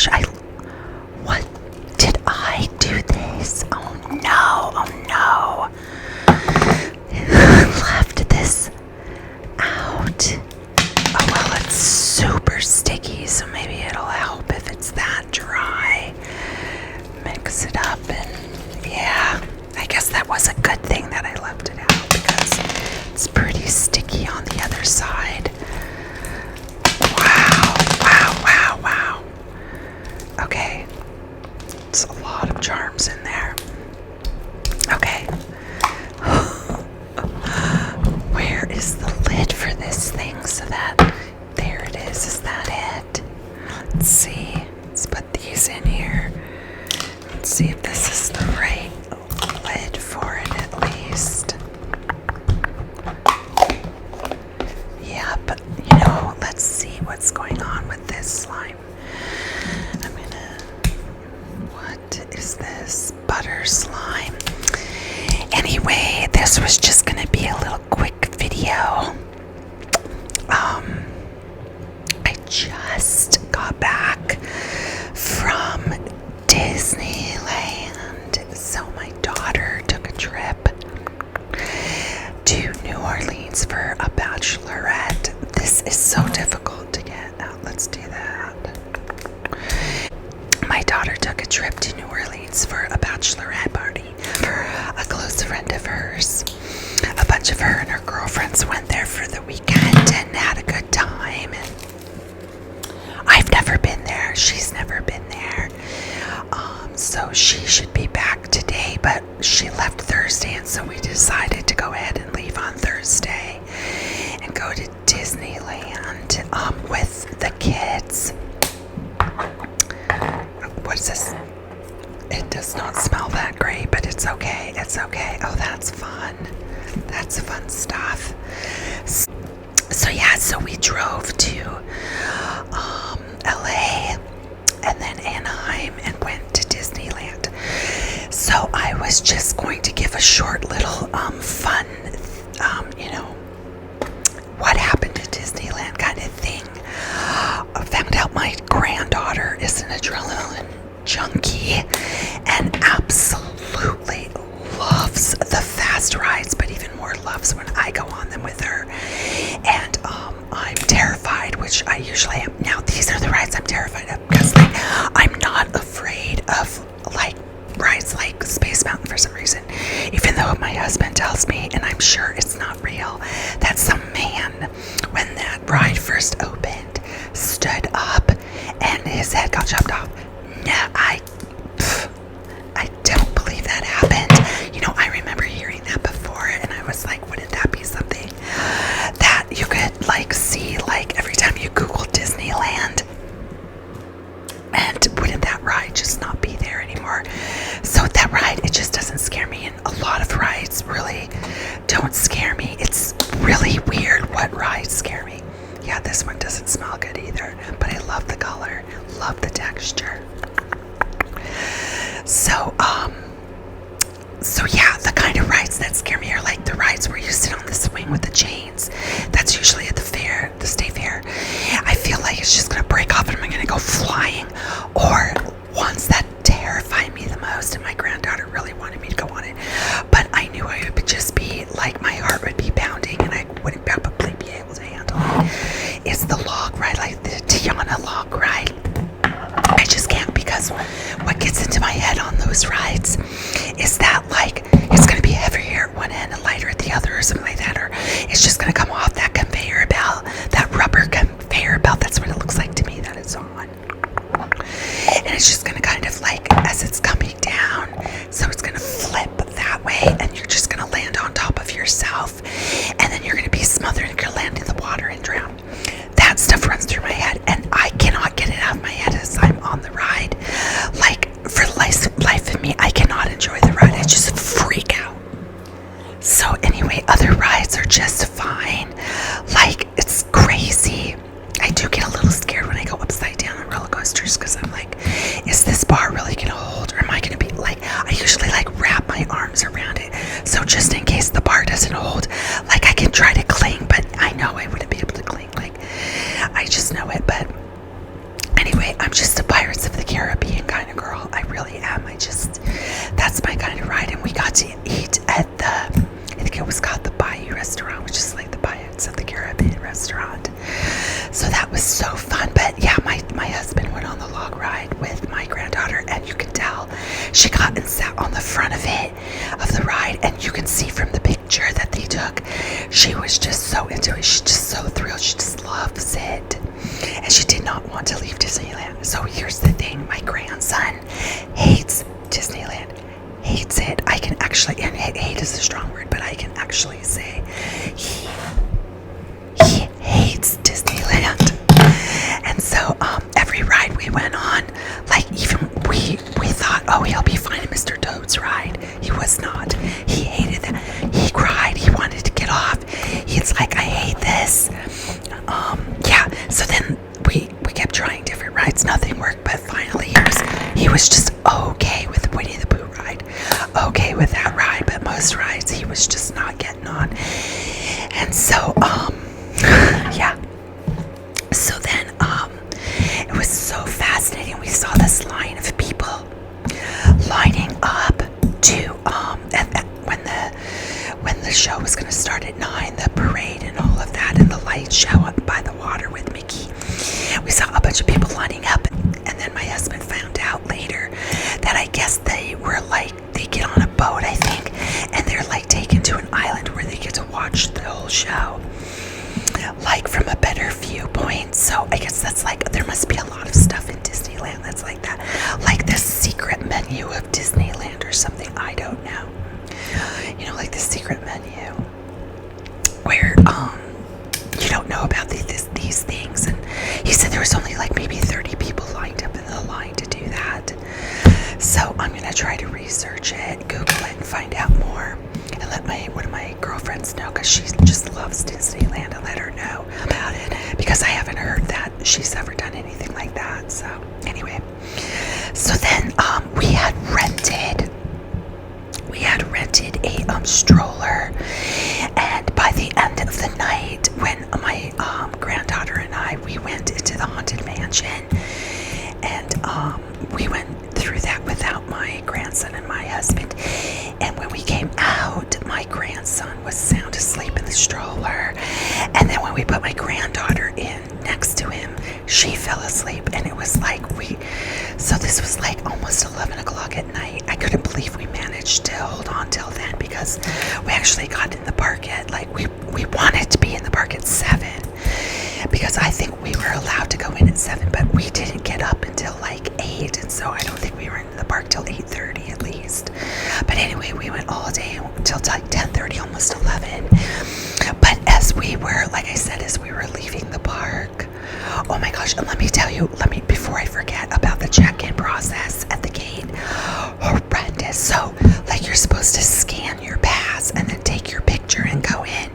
gosh, what did I do this? Oh no. Left this out. Oh well, it's super sticky, so maybe it'll help if it's that dry. Mix it up, and yeah, I guess that was a good thing that I left it out because it's pretty sticky on the other side. Wow. Okay, it's a lot of charms in there. Okay. Where is the lid for this thing so that, there it is. Is that it? Let's see. Let's put these in here. Let's see if this is the right lid for it at least. Yep. Let's see what's going on with this slime. What is this? Butter slime. Anyway, this was just gonna be a little quick video. I just got back from Disneyland. So my daughter took a trip to New Orleans for a bachelorette. This is so difficult to get out. Let's do that. My daughter took a trip to New Orleans for a bachelorette party for a close friend of hers. A bunch of her and her girlfriends went there for the weekend and had a good time. And I've never been there. She's never been there. So she should be back today, but she left Thursday, and so we decided to go ahead and leave on Thursday and go to Disneyland with the kids. What is this? It does not smell that great, but it's okay. It's okay. Oh, that's fun. That's fun stuff. So we drove to LA and then Anaheim and went to Disneyland. So I was just going to give a short little fun, what happened to Disneyland kind of thing. I found out my granddaughter is an adrenaline junkie and absolutely loves the fast rides, but even more loves when I go on them with her. And I'm terrified, which I usually am. Now these are the rides I'm terrified of because I'm not afraid of rides like Space Mountain for some reason, even though my husband tells me, and I'm sure it's not real, that some man, when that ride first opened, stood up and his head got chopped off. No, I don't believe that happened. I remember hearing that before, and I was like, wouldn't that be something that you could see every time you Google Disneyland? And wouldn't that ride just not be there anymore? So that ride, it just doesn't scare me, and a lot of rides really don't scare me. It's really weird what rides scare me. Yeah, this one doesn't smell good either, but I love the color, love the texture. So yeah, the kind of rides that scare me are like the rides where you sit on the swing with the chains. That's usually at the fair, the state fair. I feel like it's just gonna break off and I'm gonna go flying. Or ones that terrify me the most, and my granddaughter really wanted me to go on it, but I knew I would just be my heart would be pounding and I wouldn't probably be able to handle it. It's the log ride, like the Tiana log ride. I just can't, because what gets into my head on those rides is that it's going to be heavier at one end and lighter at the other or something like that, or it's just going to come off that conveyor belt, that rubber conveyor belt. That's what it looks like to me that it's on. And it's just going to kind of as it's coming down, so it's going to flip that way and you're just going to land on top of yourself, and then you're going to be smothered and you're going to land in the water and drown. That stuff runs through my head and I cannot get it out of my head as I'm on the ride. For the life of me, I cannot enjoy the ride. I just she was just so into it. She's just so thrilled. She just loves it. And she did not want to leave Disneyland. So here's the thing. My grandson hates Disneyland. Hates it. I can actually, and hate is a strong word, but I can actually say he hates Disneyland. And so every ride we went on, like even we thought, oh, he'll be fine in Mr. Toad's ride. He was not. He hated it. He cried. He wanted to get off. He's like, I hate this. Yeah. So then we kept trying different rides. Nothing worked. But finally, he was just okay with the Winnie the Pooh ride. Okay with that ride. But most rides, he was just not getting on. And so, yeah. So then, it was so fascinating. We saw this line of people lining up to when the show was going to start at 9, the parade and all of that, and the light show up by the water with Mickey. We saw a bunch of people lining up, and then my husband found out later that I guess they were like, they get on a boat, I think, and they're like taken to an island where they get to watch the whole show, like from a better viewpoint. So I guess that's like, there must be a lot of stuff in Disneyland that's like that, like the secret menu of Disneyland or something. I don't know, you know, like the secret menu where you don't know about these things. And he said there was only like maybe 30 people lined up in the line to do that. So I'm gonna try to research it, Google it, and find out more, and let one of my girlfriends know, because she just loves Disneyland, and let her know about it, because I haven't heard that she's ever done anything like that. So anyway, so then we had rented a stroller, and by the end of the night, when my granddaughter and we went into the Haunted Mansion, and we went through that without my grandson and my husband. And when we came out, my grandson was sound asleep in the stroller. And then when we put my granddaughter in next to him, she fell asleep. And it was like so this was like almost 11 o'clock at night. I couldn't believe we managed to hold on till then, because we actually got in the park at like, we wanted to be in the park at 7. Because I think we were allowed to go in at 7, but we didn't get up until like 8, and so I don't think we were in the park till 8:30 at least. But anyway, we went all day until like 10:30, almost 11. But as we were, like I said, as we were leaving the park, oh my gosh, and let me tell you, before I forget about the check-in process at the gate, horrendous. So, like, you're supposed to scan your pass and then take your picture and go in.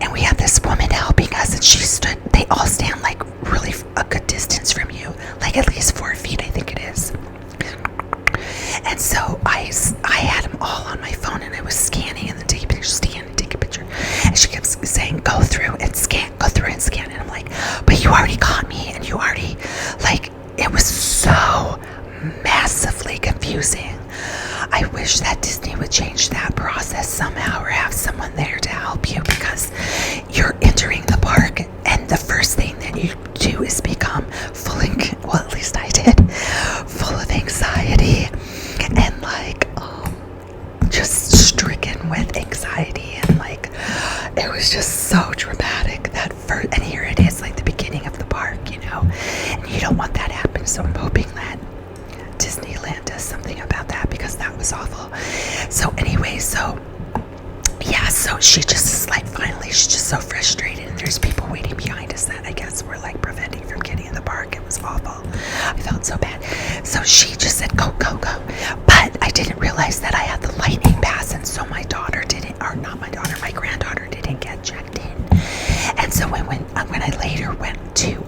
And we had this woman helping us, and they all stand like really a good distance from you, like at least 4 feet, I think it is. And so I had them all on my phone, and I was scanning and then take a picture, scan and take a picture. And she kept saying, go through and scan. And I'm like, but you already got me, and you already, like, it was so massively confusing. I wish that Disney would change that process somehow, or have someone there to help you, because you're entering the park and the first thing that you do is become well, at least I did, full of anxiety and like just stricken with anxiety, and like it was just so dramatic that first, and here it is, like the beginning of the park, you know, and you don't want that to happen. So I'm hoping that Disneyland does something about that, because that was awful. So anyway, so yeah, so she just is like, finally she's just so frustrated, and there's people waiting behind us that I guess were like preventing from getting in the park. It was awful. I felt so bad. So she just said, go. But I didn't realize that I had the lightning pass, and so my daughter didn't, or not my daughter, my granddaughter didn't get checked in. And so when I later went to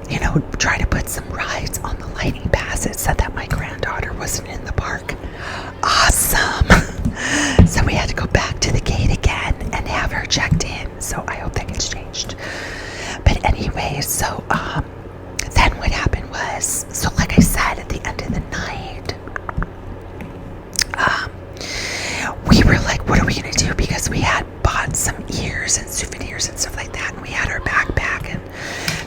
you know, try to put some rides on the lightning pass, it said that my granddaughter wasn't in the park. Awesome. So we had to go back to the gate again and have her checked in. So I hope that gets changed. But anyway, so then what happened was, so like I said, at the end of the night, we were like, what are we gonna do? Because we had bought some ears and souvenirs and stuff like that, and we had our backpack and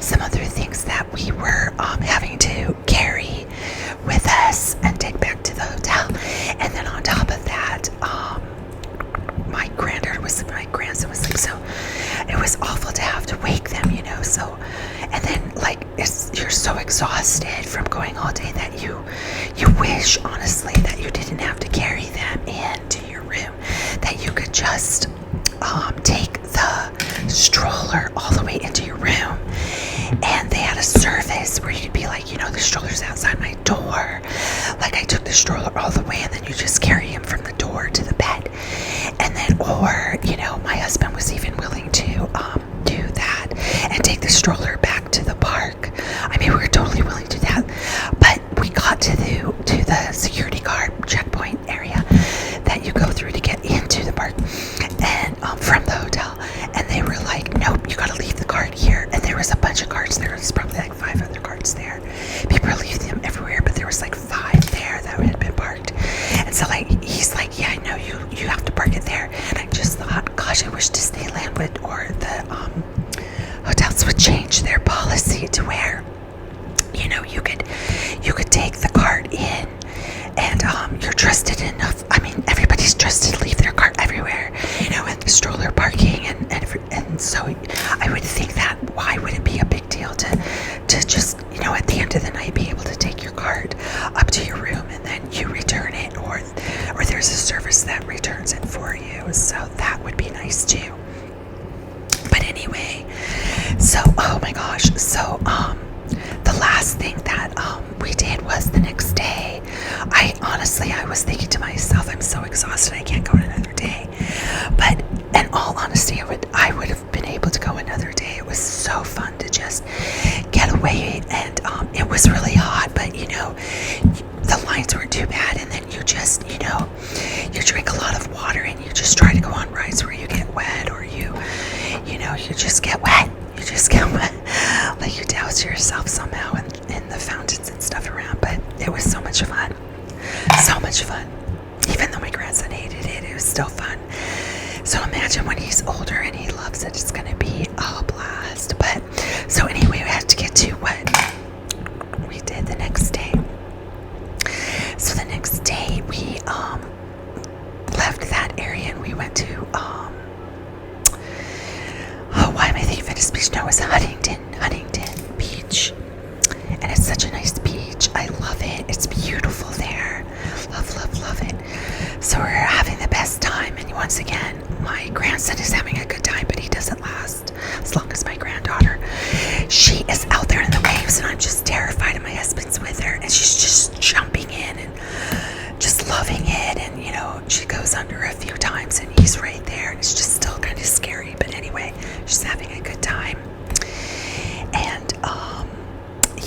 some other things that we were having to carry with us and take back to the hotel. And then on top of that, my grandson was awful to have to wake them, so, and then like you're so exhausted from going all day that you wish honestly that you didn't have to carry them into your room, that you could just take the stroller all the way into your room, and they had a service where you could be like, the stroller's outside my door, like I took the stroller all the way, and then you just carry him from the door to the bed, and then, or my husband was even willing to do that and take the stroller back to the park. I mean, we were totally willing to do that, but we got to the security guard checkpoint area that you go through to get into the park, and from the hotel, and they were like, nope, you gotta leave the cart here. And there was a bunch of carts there. There's probably like 5 other carts there. People are leaving them everywhere, but there was like 5 there that had been parked. And so like he's like, yeah, no, you have to park it there. And I just thought, gosh, I wish Disneyland would, or the hotels would change their policy to where you could take the cart in, and you're trusted enough. I mean, everybody's trusted to leave their cart everywhere, and the stroller parking, and so I would think that why would it be a big deal to just at the end of the night be able to take your cart up to your room and then you return it, or there's a service that returns it for you. So that would be nice too. But anyway, so oh my gosh, so the last thing that we did was the next day. I was thinking to myself, I'm so exhausted, I can't go another day. But in all honesty, I would have been able to go another day. It was so fun to just get away, and it was really hot, but the lines weren't too bad, and then you just you drink a lot of water, and you just try to go on rides where you get wet, or you just get wet. You just get wet, like you douse yourself somehow in the fountains and stuff around. But it was so much fun, so much fun. Even though my grandson hated it, it was still fun. So imagine when he's older and he loves it, it's gonna be a blast. But so anyway, we had to get to what we did the next day. So the next day we left that area and we went to why am I thinking Venice Beach? No, it's Huntington Beach. And it's such a nice beach. I love it. It's beautiful there. Love it. So we're having the best time, and once again, my grandson is having a good time, but he doesn't last as long as my granddaughter. She is out there in the waves, and I'm just terrified, and my husband's with her, and she's just jumping in and just loving it, and she goes under a few times, and he's right there, and it's just still kind of scary, but anyway, she's having a good time. And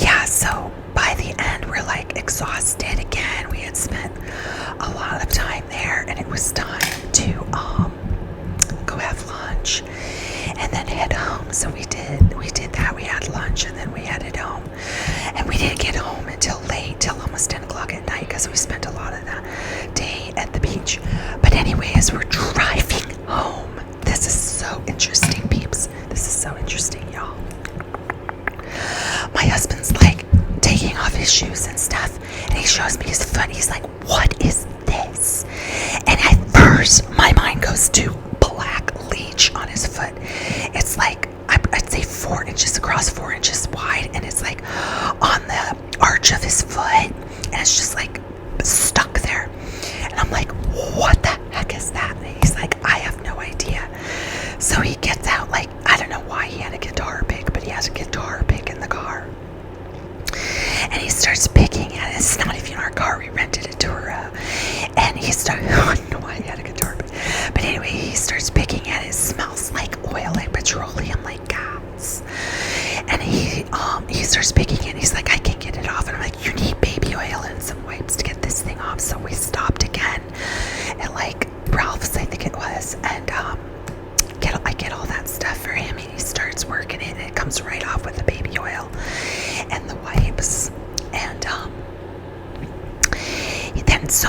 yeah, so by the end we're like exhausted again. We had spent a lot of time there, and it was time to go have lunch and then head home. So we did that. We had lunch and then we headed home, and we didn't get home until late, till almost 10 o'clock at night, because we spent a lot of the day at the beach. But anyway, as we're driving home, this is so interesting, peeps. This is so interesting, y'all. My husband's like taking off his shoes and stuff, and he shows me his foot. He's like, what is this? And at first my mind goes to black leech on his foot. It's like, I'd say 4 inches across, 4 inches wide, and it's like on the arch of his foot, and it's just like stuck there. And I'm like, what the heck is that? And he's like, I have no idea. So he gets out, like, I don't know why he had a guitar pick, but he has a guitar pick in the car. And he starts picking at it. It's not even our car, we rented a Turo. And he starts, I don't know why he had a guitar pick. But anyway, he starts picking at it. It smells like oil, like petroleum, like gas. And he starts picking it, and he's like, I can't get it off. And I'm like, you need baby oil and some wipes to get this thing off. So we stopped again at like Ralph's, I think it was, and I get all that stuff for him, and he starts working it, and it comes right off with the baby oil and the wipes. And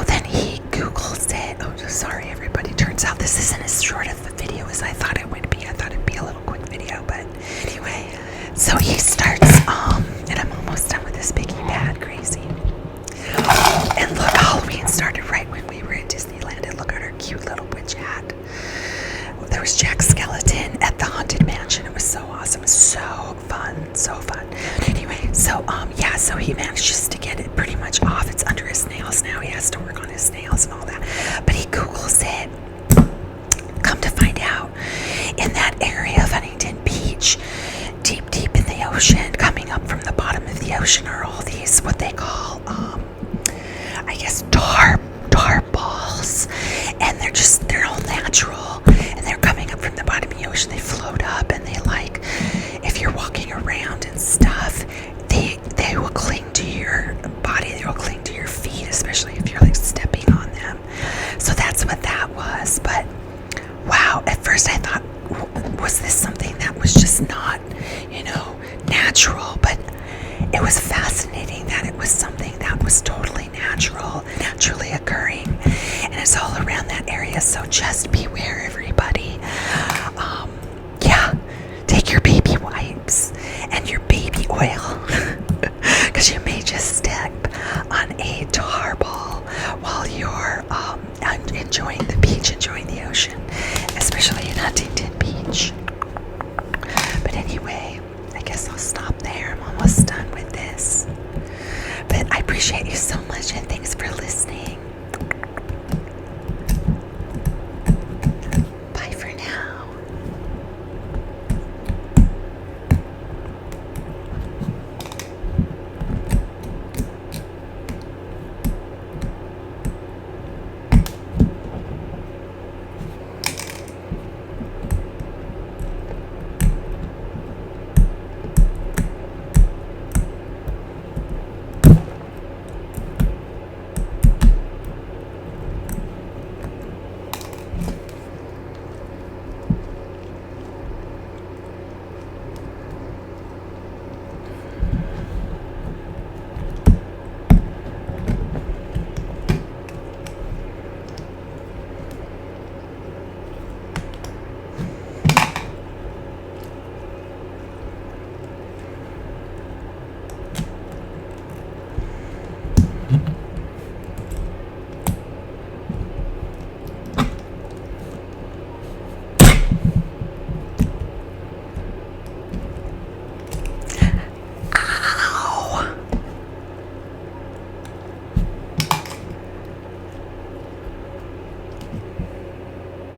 then he Googles it. Oh, sorry everybody. Turns out this isn't as short of a video as I thought it would be. I thought it'd be a little quick video, but anyway. So he starts, and I'm almost done with this baking pad, crazy. And look, Halloween started right when we were at Disneyland, and look at her cute little witch hat. There was Jack Skeleton at the Haunted Mansion. ocean are all these, what they call, I guess, tar balls. And they're all natural. And they're coming up from the bottom of the ocean. They float up and they if you're walking around and stuff, they will cling to your body. They will cling to your feet, especially if you're stepping on them. So that's what that was. But wow, at first I thought, was this something that was just not, natural? But it was fascinating that it was something that was totally natural, naturally occurring, and it's all around that area. So just beware, everyone.